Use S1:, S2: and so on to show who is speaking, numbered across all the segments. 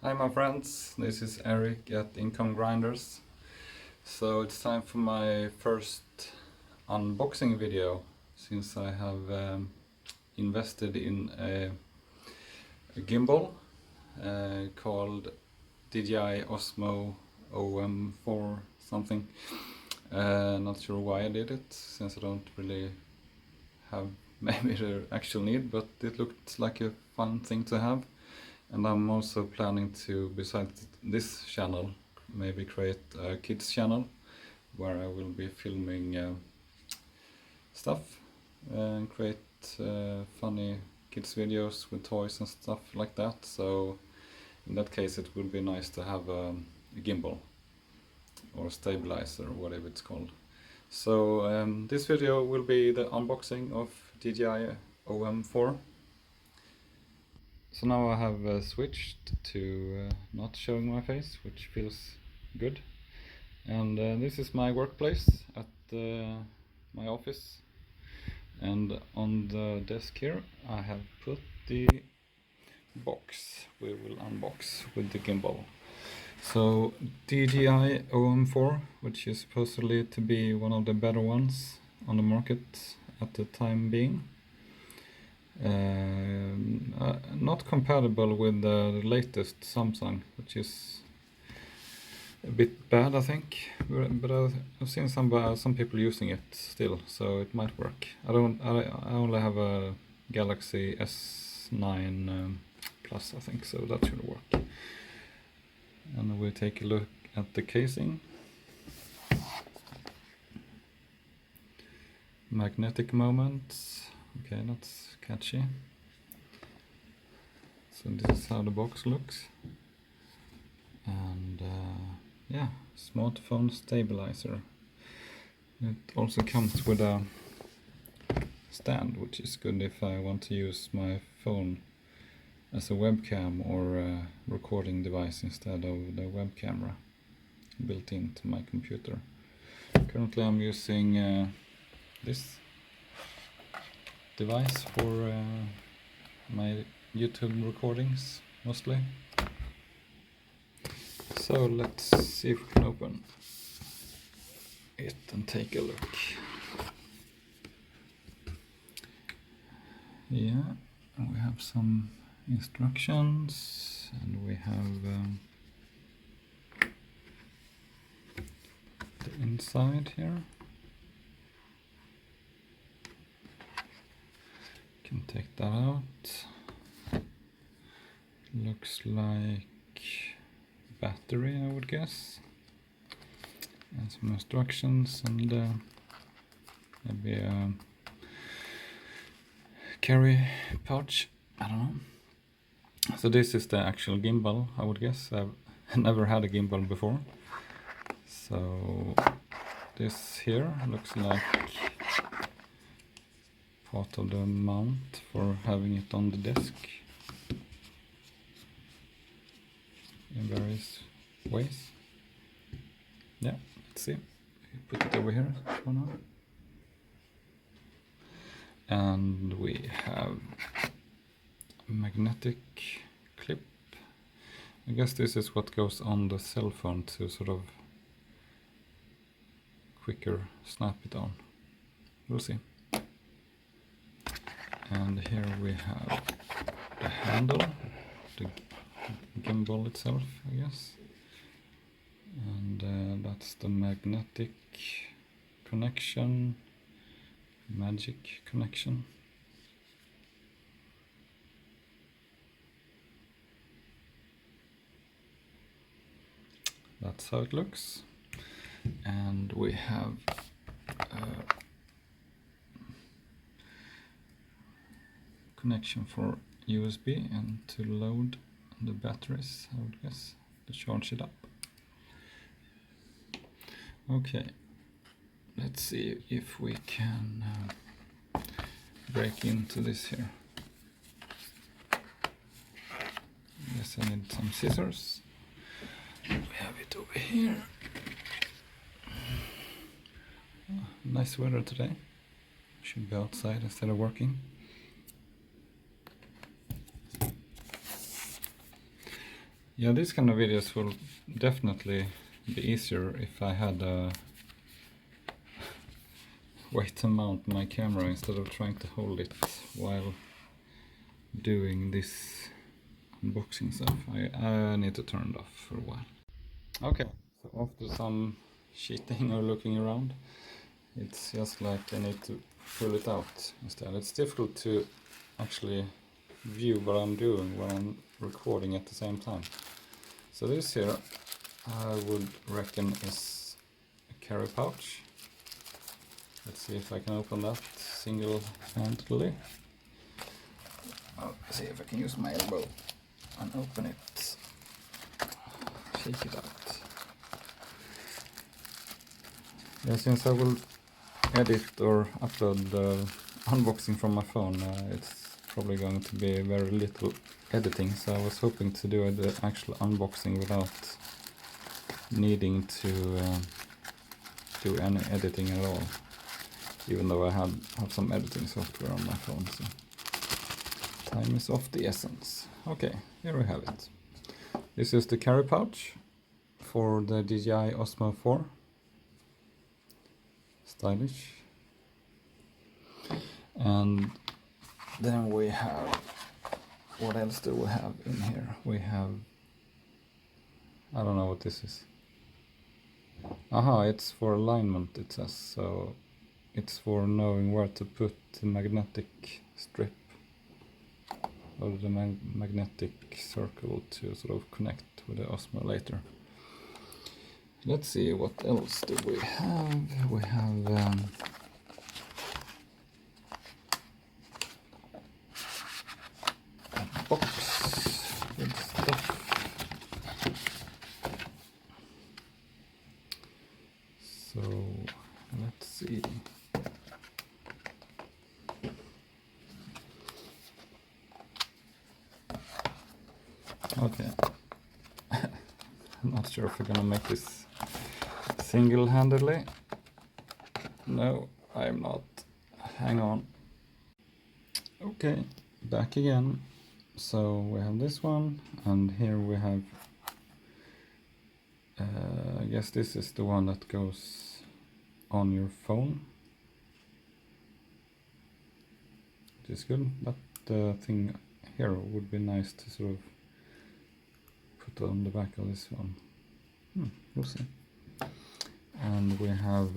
S1: Hi my friends, this is Eric at Income Grinders. So it's time for my first unboxing video since I have invested in a gimbal called DJI Osmo OM4 something. Not sure why I did it since I don't really have maybe the actual need, but it looked like a fun thing to have. And I'm also planning to, besides this channel, maybe create a kids channel where I will be filming stuff and create funny kids videos with toys and stuff like that. So in that case it would be nice to have a gimbal or stabilizer, whatever it's called. So this video will be the unboxing of DJI OM4. So now I have switched to not showing my face, which feels good. And this is my workplace at my office. And on the desk here I have put the box we will unbox with the gimbal. So DJI OM4, which is supposedly to be one of the better ones on the market at the time being. Not compatible with the latest Samsung, which is a bit bad I think, but I've seen some people using it still, so it might work. I only have a Galaxy S9 Plus I think, so that should work. And we'll take a look at the casing. Magnetic moments, okay, that's catchy. So this is how the box looks. And yeah, smartphone stabilizer. It also comes with a stand, which is good if I want to use my phone as a webcam or a recording device instead of the web camera built into my computer. Currently I'm using this device for my YouTube recordings mostly. So let's see if we can open it and take a look. Yeah, we have some instructions and we have the inside here. Can take that out. Looks like battery, I would guess, and some instructions, and maybe a carry pouch, I don't know. So this is the actual gimbal, I would guess. I've never had a gimbal before. So this here looks like part of the mount for having it on the desk in various ways. Yeah, let's see. Put it over here for now. And we have a magnetic clip. I guess this is what goes on the cell phone to sort of quicker snap it on. We'll see. And here we have the handle, the gimbal itself, I guess. And that's the magnetic connection, magic connection. That's how it looks. And we have connection for USB and to load the batteries, I would guess, to charge it up. Okay, let's see if we can break into this here. Guess I need some scissors. We have it over here. Oh, nice weather today. Should be outside instead of working. Yeah, these kind of videos will definitely be easier if I had a way to mount my camera instead of trying to hold it while doing this unboxing stuff. I need to turn it off for a while. Okay, so after some cheating or looking around, it's just like I need to pull it out instead. It's difficult to actually view what I'm doing when I'm recording at the same time. So this here I would reckon is a carry pouch. Let's see if I can open that single-handedly. I'll see if I can use my elbow and open it. Shake it out. Yeah, since I will edit or upload the unboxing from my phone, it's probably going to be very little editing, so I was hoping to do the actual unboxing without needing to do any editing at all, even though I have some editing software on my phone, so time is of the essence. Okay, here we have it. This is the carry pouch for the DJI OM4. Stylish. And then we have, what else do we have in here? We have, I don't know what this is. Aha, it's for alignment, it says, so it's for knowing where to put the magnetic strip or the magnetic circle to sort of connect with the Osmo later. Let's see, what else do we have? We have a box with stuff. So let's see. Okay. I'm not sure if we're gonna make this single-handedly. No, I'm not. Hang on. Okay, back again. So we have this one, and here we have, I guess this is the one that goes on your phone. Which is good, but the thing here would be nice to sort of put on the back of this one. We'll see. And we have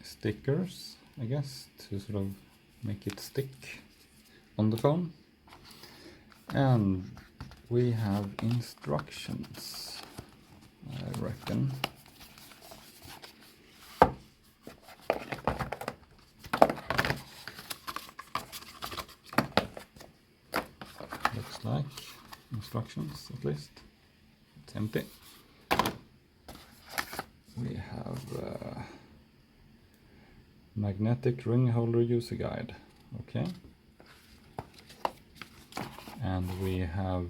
S1: stickers, I guess, to sort of make it stick on the phone. And we have instructions, I reckon. Looks like instructions, at least. It's empty. We have magnetic ring holder user guide. Okay. And we have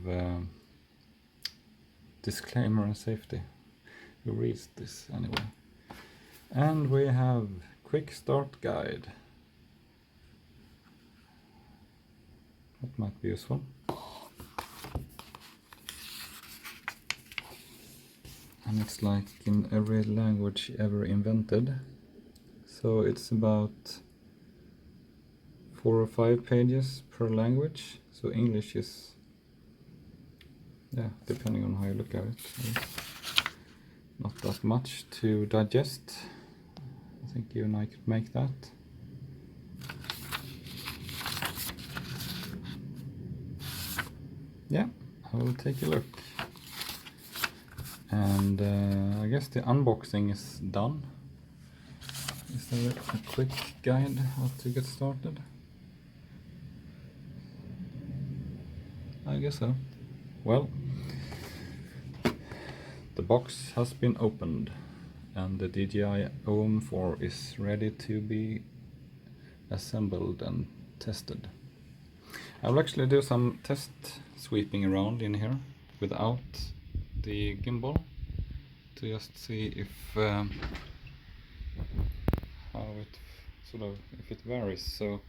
S1: disclaimer and safety. Who reads this anyway? And we have quick start guide. That might be useful. And it's like in every language ever invented. So it's about 4 or 5 pages per language. So English is, yeah, depending on how you look at it, not that much to digest. I think you and I could make that. Yeah, I will take a look. And I guess the unboxing is done. Is there a quick guide how to get started? I guess so. Well, the box has been opened and the DJI OM4 is ready to be assembled and tested. I will actually do some test sweeping around in here without the gimbal to just see if how it sort of, if it varies. So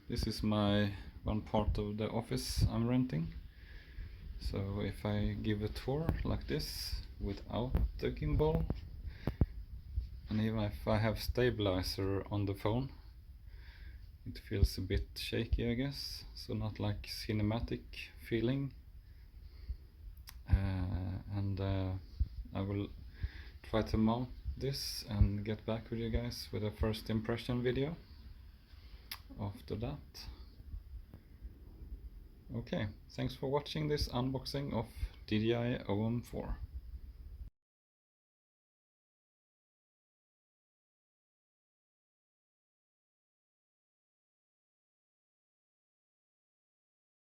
S1: this is my one part of the office I'm renting. So if I give a tour like this without the gimbal, and even if I have stabilizer on the phone, it feels a bit shaky, I guess, so not like cinematic feeling. And I will try to mount this and get back with you guys with a first impression video after that. Okay, thanks for watching this unboxing of DJI OM4.